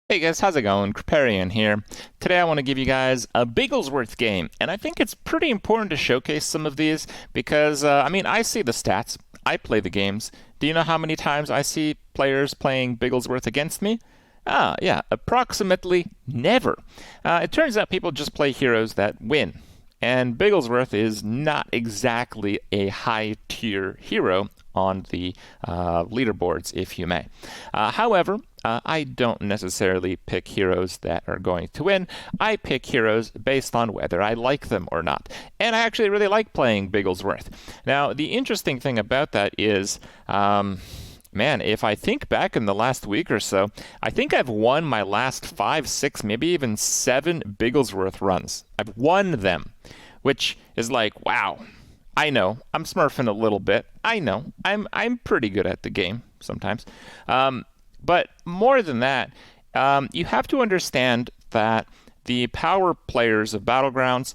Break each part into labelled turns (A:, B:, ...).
A: Hey guys, how's it going? Kripparrian here. Today I want to give you guys a Bigglesworth game, and I think it's pretty important to showcase some of these because, I see the stats. I play the games. Do you know how many times I see players playing Bigglesworth against me? Yeah, approximately never. It turns out people just play heroes that win. And Bigglesworth is not exactly a high tier hero on the leaderboards, if you may. However, I don't necessarily pick heroes that are going to win. I pick heroes based on whether I like them or not. And I actually really like playing Bigglesworth. Now, the interesting thing about that is, man, if I think back in the last week or so, I think I've won my last 5, 6, maybe even 7 Bigglesworth runs. I've won them, which is like, wow. I know, I'm smurfing a little bit. I know, I'm pretty good at the game sometimes. But more than that, you have to understand that the power players of Battlegrounds,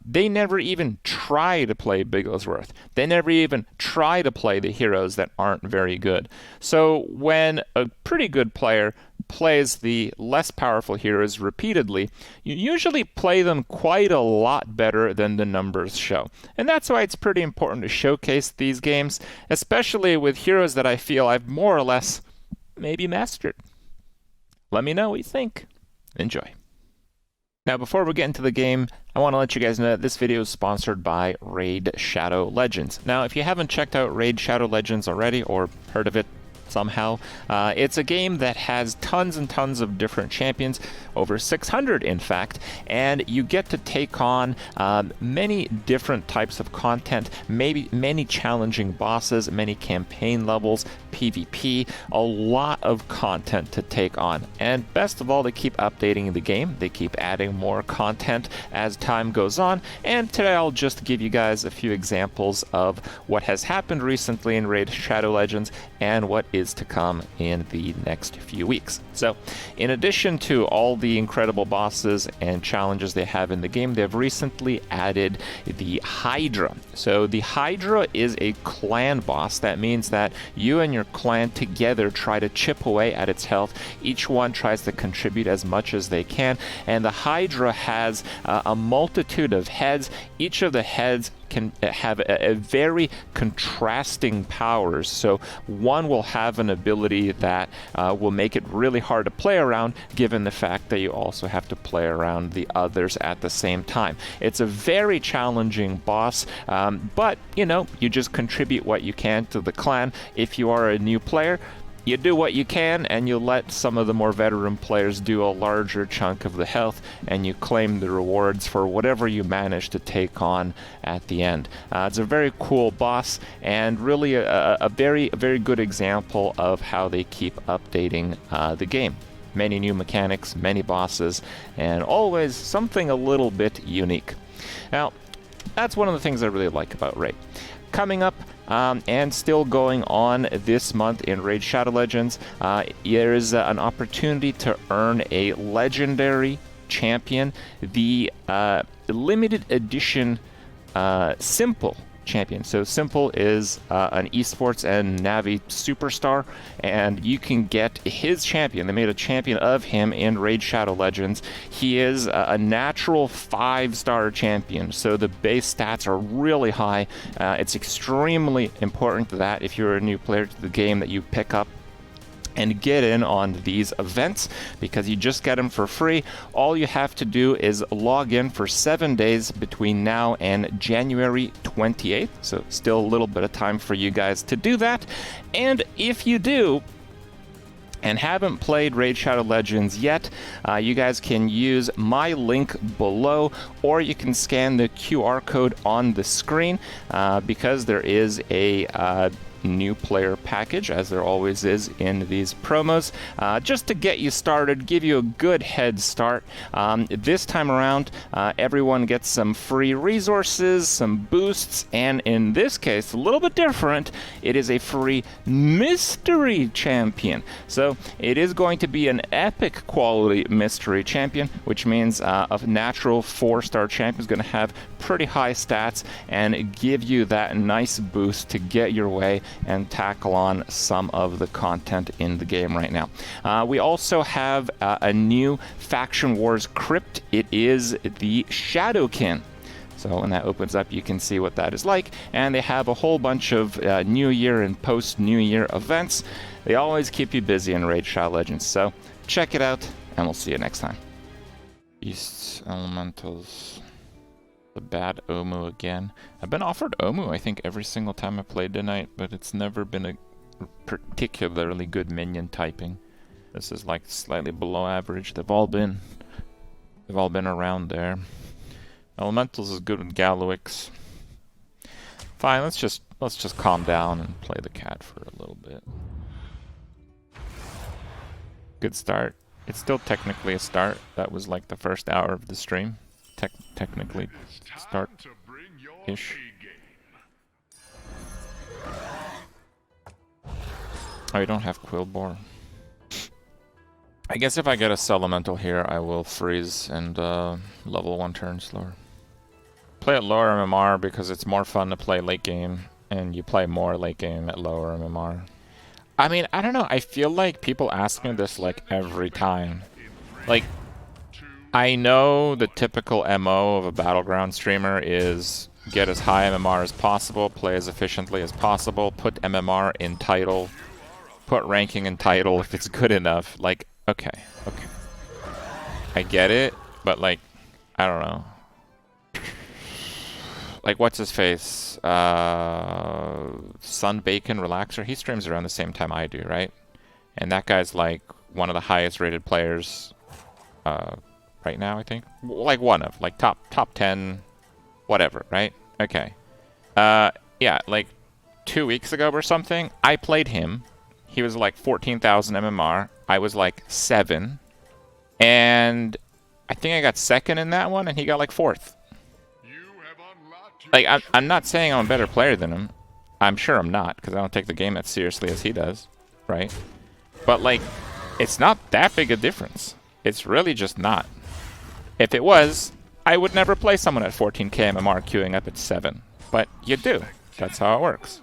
A: they never even try to play Bigglesworth. They never even try to play the heroes that aren't very good. So when a pretty good player plays the less powerful heroes repeatedly, you usually play them quite a lot better than the numbers show. And that's why it's pretty important to showcase these games, especially with heroes that I feel I've more or less maybe mastered. Let me know what you think. Enjoy. Now, before we get into the game, I want to let you guys know that this video is sponsored by Raid Shadow Legends. Now, if you haven't checked out Raid Shadow Legends already or heard of it somehow, it's a game that has tons and tons of different champions, over 600 in fact, and you get to take on many different types of content, maybe many challenging bosses, many campaign levels, PvP, a lot of content to take on. And best of all, they keep updating the game. They keep adding more content as time goes on. And today I'll just give you guys a few examples of what has happened recently in Raid Shadow Legends and what is to come in the next few weeks. So, in addition to all the incredible bosses and challenges they have in the game, they've recently added the Hydra. So the Hydra is a clan boss. That means that you and your clan together try to chip away at its health. Each one tries to contribute as much as they can, and the Hydra has a multitude of heads. Each of the heads can have a very contrasting powers. So one will have an ability that will make it really hard to play around, given the fact that you also have to play around the others at the same time. It's a very challenging boss, but you just contribute what you can to the clan. If you are a new player, you do what you can, and you let some of the more veteran players do a larger chunk of the health, and you claim the rewards for whatever you manage to take on at the end. It's a very cool boss, and really a very good example of how they keep updating the game. Many new mechanics, many bosses, and always something a little bit unique. Now, that's one of the things I really like about Raid. Coming up, and still going on this month in Raid Shadow Legends, there is an opportunity to earn a legendary champion, the limited edition Simple champion. So Simple is an esports and Navi superstar, and you can get his champion. They made a champion of him in Raid Shadow Legends. He is a natural 5-star champion, so the base stats are really high. It's extremely important that if you're a new player to the game that you pick up and get in on these events, because you just get them for free. All you have to do is log in for 7 days between now and January 28th, so still a little bit of time for you guys to do that. And if you do and haven't played Raid Shadow Legends yet, you guys can use my link below, or you can scan the QR code on the screen, because there is a new player package, as there always is in these promos, just to get you started, give you a good head start. This time around, everyone gets some free resources, some boosts, and in this case, a little bit different, it is a free mystery champion. So it is going to be an epic quality mystery champion, which means a natural 4-star champion is going to have pretty high stats and give you that nice boost to get your way and tackle on some of the content in the game right now. We also have a new Faction Wars Kripp. It is the Shadowkin. So when that opens up, you can see what that is like. And they have a whole bunch of New Year and post-New Year events. They always keep you busy in Raid Shadow Legends. So check it out, and we'll see you next time. Beasts, Elementals, the bad Omu again. I've been offered Omu, I think, every single time I played tonight, but it's never been a particularly good minion typing. This is like slightly below average. They've all been around there. Elementals is good with Galowix. Fine, let's just calm down and play the cat for a little bit. Good start. It's still technically a start. That was like the first hour of the stream. Technically start-ish. Oh, you don't have Quillbore. I guess if I get a Elemental here, I will freeze and level 1 turn slower. Play at lower MMR because it's more fun to play late game, and you play more late game at lower MMR. I mean, I don't know, I feel like people ask me this like every time. Like, I know the typical MO of a Battleground streamer is get as high MMR as possible, play as efficiently as possible, put MMR in title, put ranking in title if it's good enough. Like, okay. I get it, but like, I don't know. Like, what's his face? Sun Bacon Relaxer. He streams around the same time I do, right? And that guy's like one of the highest rated players right now, I think. Like one of, like top 10, whatever, right? Okay. Yeah, like 2 weeks ago or something, I played him. He was like 14,000 MMR. I was like 7. And I think I got 2nd in that one, and he got like 4th. Like, I'm not saying I'm a better player than him. I'm sure I'm not, because I don't take the game as seriously as he does, right? But, like, it's not that big a difference. It's really just not. If it was, I would never play someone at 14k MMR queuing up at 7. But you do. That's how it works.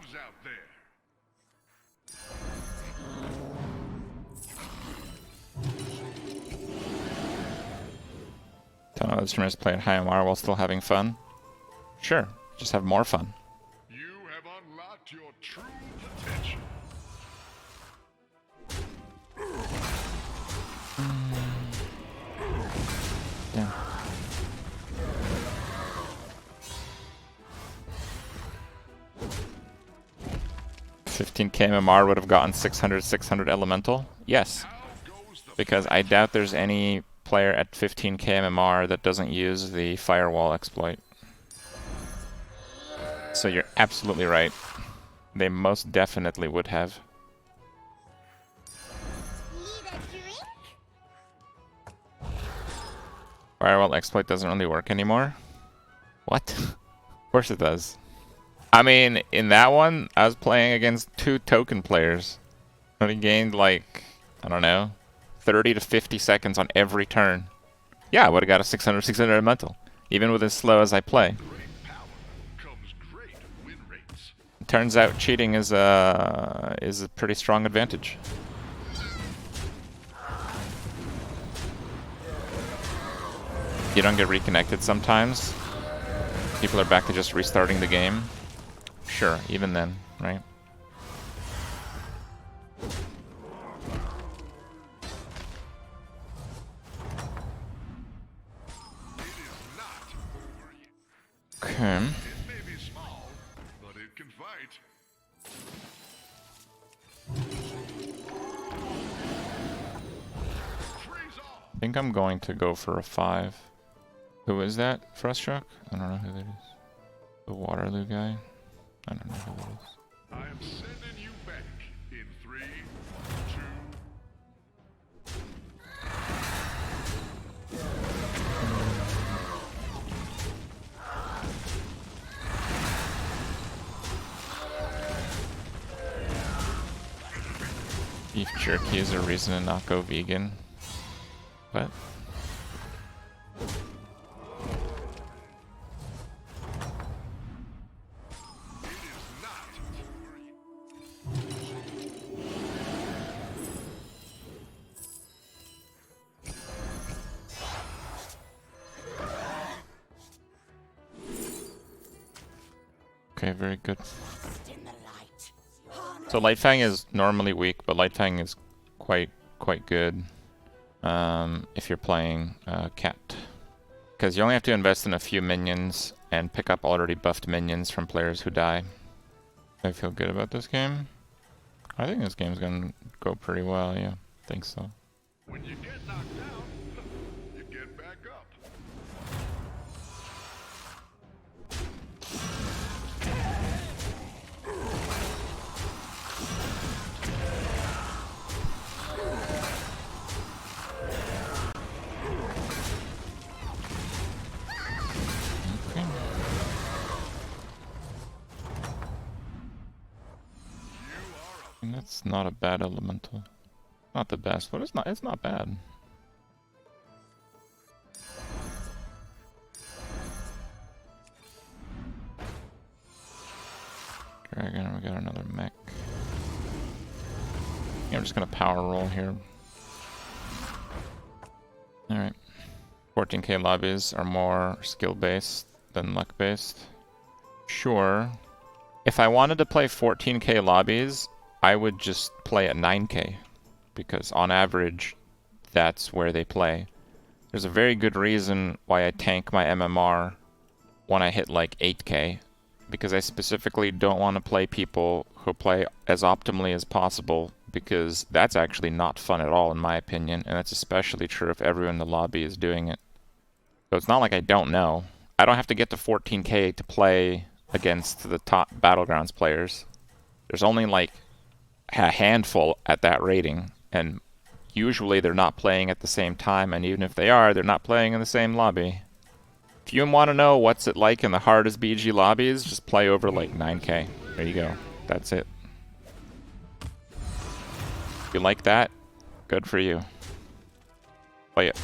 A: Don't know the streamers play at high MMR while still having fun. Sure, just have more fun.
B: You have unlocked your true potential.
A: Yeah. $15k MMR would have gotten 600 elemental? Yes. Because I doubt there's any player at 15k MMR that doesn't use the firewall exploit. So you're absolutely right. They most definitely would have. Firewall exploit doesn't really work anymore? What? Of course it does. I mean, in that one, I was playing against 2 token players. And he gained like, I don't know, 30 to 50 seconds on every turn. Yeah, I would have got a 600 elemental, even with as slow as I play. Turns out cheating is a pretty strong advantage. You don't get reconnected sometimes. People are back to just restarting the game. Sure, even then, right? Okay. I think I'm going to go for a 5. Who is that? Froststruck? I don't know who that is. The Waterloo guy? I don't know who that is.
B: I am sending you back in 3, 2.
A: Beef jerky is a reason to not go vegan. What? Okay, very good. So Light Fang is normally weak, but Light Fang is quite good if you're playing Cat. Because you only have to invest in a few minions and pick up already buffed minions from players who die. I feel good about this game. I think this game's gonna go pretty well, yeah. I think so.
B: When you get knocked down, you get back up.
A: Okay. And that's not a bad elemental. Not the best, but it's not bad. Dragon, we got another mech. Yeah, I'm just gonna power roll here. Alright. 14k lobbies are more skill-based than luck-based. Sure. If I wanted to play 14k lobbies, I would just play at 9k. Because on average, that's where they play. There's a very good reason why I tank my MMR when I hit like 8k. Because I specifically don't want to play people who play as optimally as possible, because that's actually not fun at all in my opinion, and that's especially true if everyone in the lobby is doing it. So it's not like I don't know. I don't have to get to 14k to play against the top Battlegrounds players. There's only like a handful at that rating, and usually they're not playing at the same time, and even if they are, they're not playing in the same lobby. If you want to know what's it like in the hardest BG lobbies, just play over like 9k. There you go. That's it. If you like that, good for you. Play it.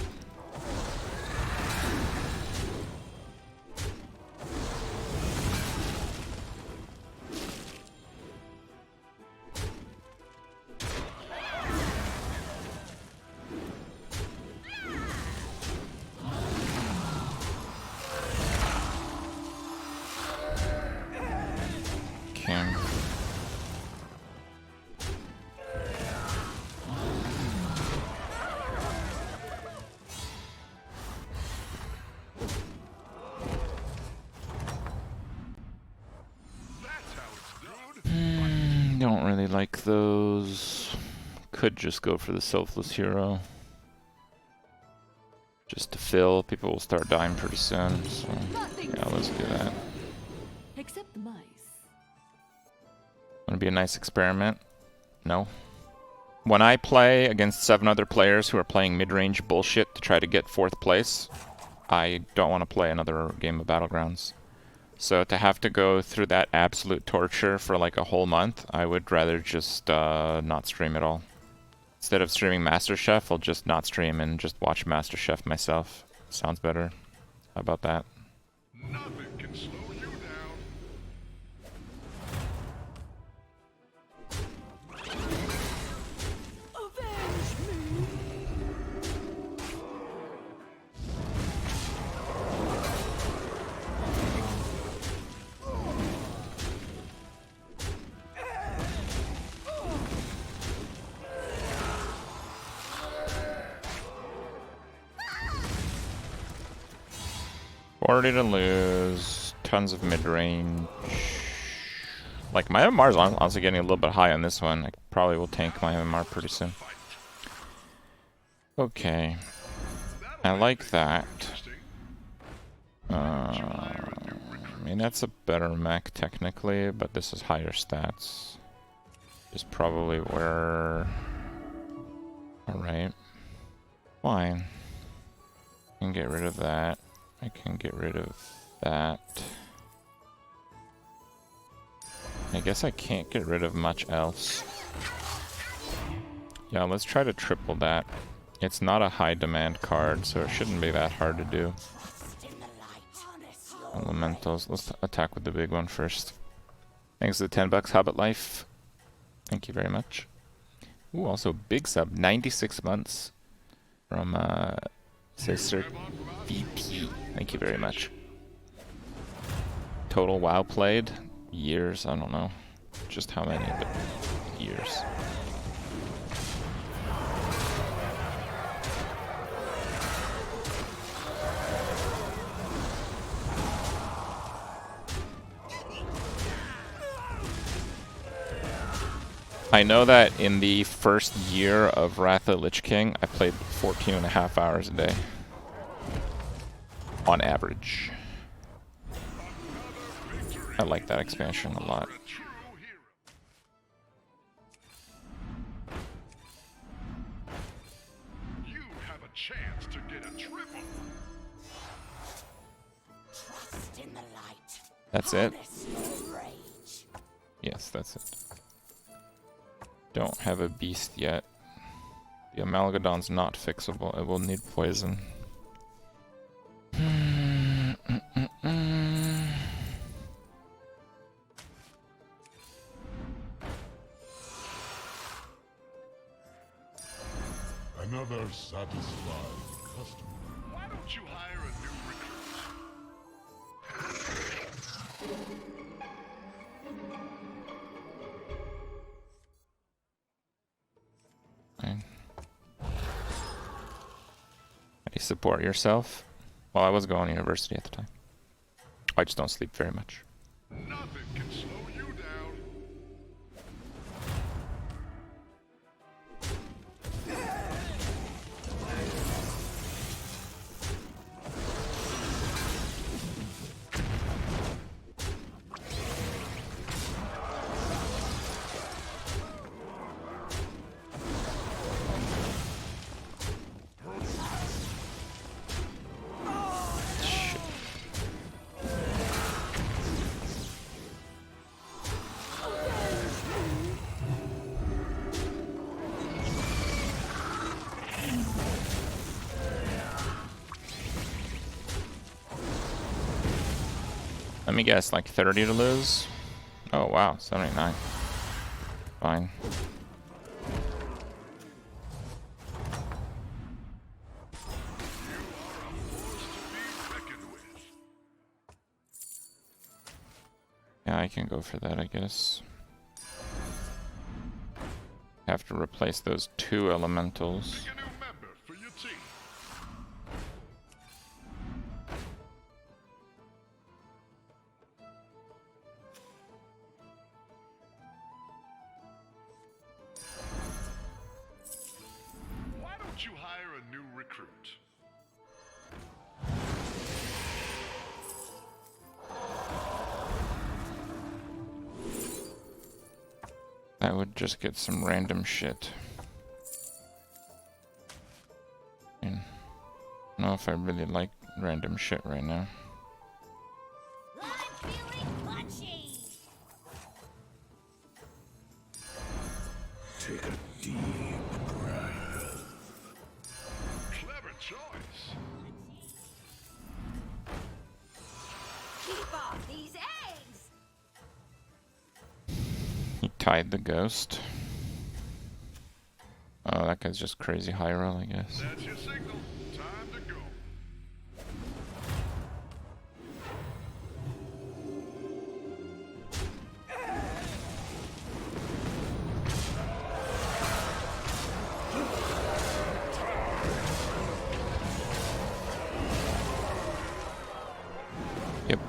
A: Don't really like those. Could just go for the selfless hero. Just to fill. People will start dying pretty soon, so yeah, let's do that.
C: Except the mice.
A: Wanna be a nice experiment? No. When I play against 7 other players who are playing mid-range bullshit to try to get 4th place, I don't want to play another game of Battlegrounds. So to have to go through that absolute torture for like a whole month, I would rather just not stream at all. Instead of streaming MasterChef, I'll just not stream and just watch MasterChef myself. Sounds better. How about that?
B: Nothing can slow you down.
A: Already to lose. Tons of mid-range. Like, my MMR is honestly getting a little bit high on this one. I probably will tank my MMR pretty soon. Okay. I like that. I mean, that's a better mech technically, but this is higher stats. Is probably where... Alright. Fine. I can get rid of that. I can get rid of that. I guess I can't get rid of much else. Yeah, let's try to triple that. It's not a high demand card, so it shouldn't be that hard to do. Elementals. Let's attack with the big one first. Thanks to the 10 bucks, Hobbit Life. Thank you very much. Ooh, also big sub, 96 months from Sister VP. Thank you very much. Total WoW played. years. I don't know just how many, but years. I know that in the first year of Wrath of the Lich King, I played 14.5 hours a day. On average. I like that expansion a lot.
B: You have a chance to get a triple.
D: Trust in the light.
A: That's it?
D: Harness your rage.
A: Yes, that's it. Don't have a beast yet. The Amalgadon's not fixable. It will need poison.
B: Another satisfied customer. Why don't you hire a new recruit?
A: Fine. How do you support yourself? Well, I was going to university at the time. I just don't sleep very much.
B: Nothing can slow you down.
A: Shit. Let me guess, like 30 to lose? Oh wow, 79. Fine. Yeah, I can go for that, I guess. Have to replace those 2 elementals.
B: Pick a new member for your team. Why don't you hire a new recruit?
A: I would just get some random shit. I don't know if I really like random shit right now.
D: I'm feeling punchy.
B: Take a deep breath. Clever choice.
D: Keep off these eggs.
A: He tied the ghost. Oh, that guy's just crazy high roll, I guess.
B: That's your signal. Time to go.
A: Yep.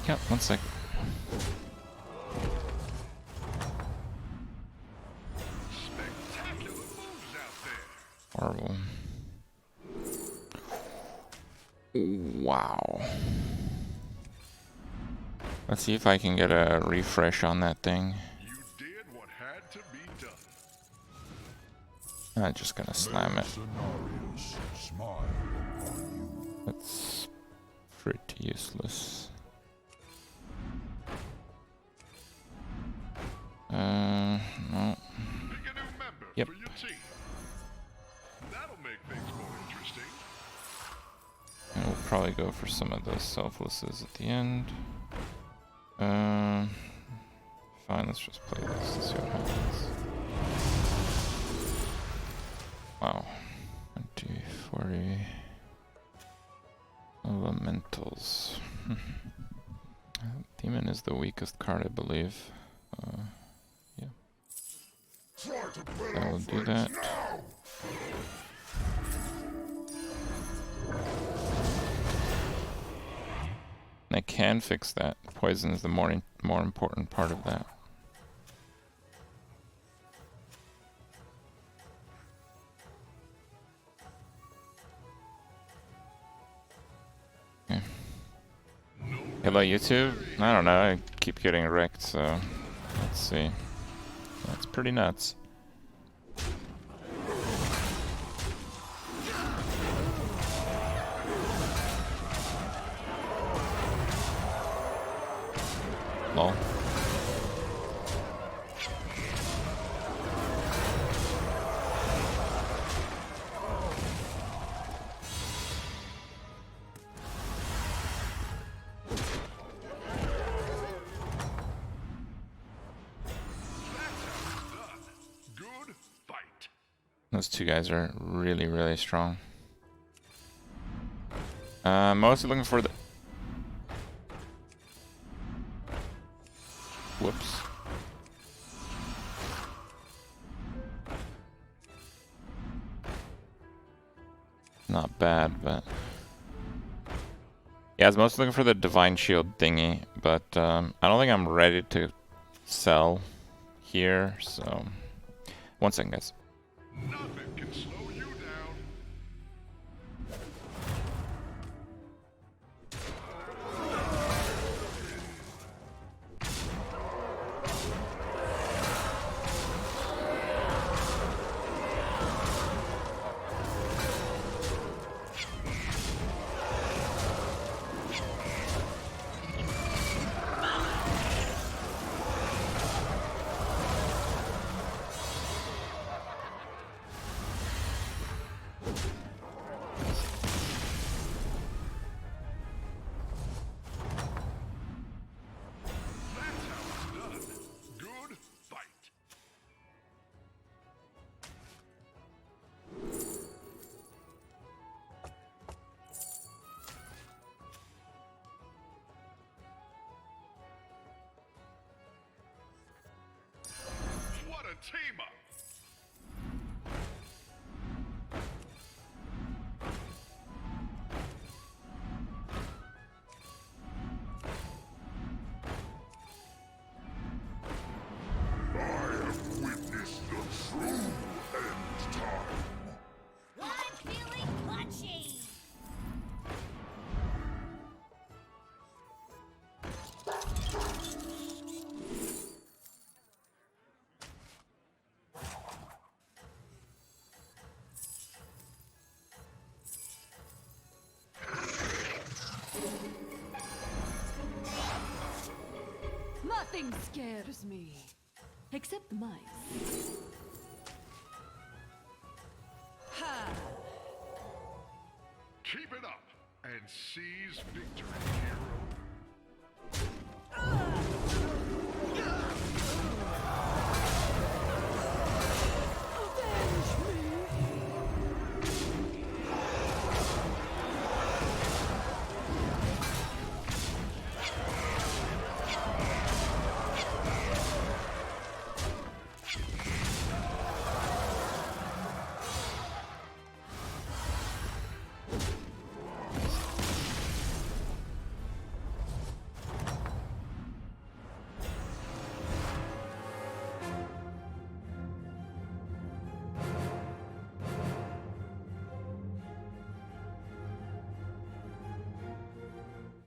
A: Yep, 1 sec.
B: Spectacular moves out there.
A: Horrible. Wow. Let's see if I can get a refresh on that thing.
B: You did what had to be done.
A: I'm just gonna slam it.
B: Scenarios smile upon you.
A: That's pretty useless. No.
B: Pick a new member
A: Yep.
B: for your team. That'll make things more interesting.
A: And we'll probably go for some of those selflesses at the end. Fine, let's just play this and see what happens. Wow. 20, 40. Elementals. Demon is the weakest card, I believe. Yeah. I will do that. I can fix that. Poison is the more important part of that. Okay. Hello YouTube? I don't know, I keep getting wrecked, so let's see. That's pretty nuts. Lol.
B: Good fight.
A: Those two guys are really, really strong. Mostly looking for the... Whoops. Not bad, but... Yeah, I was mostly looking for the Divine Shield thingy, but I don't think I'm ready to sell here, so... One second, guys.
B: Nothing can slow you down. Good fight. What a team up. Witness the true end time.
D: I'm feeling punchy.
C: Nothing scares me. Except the mice. Ha!
B: Keep it up and seize victory, hero.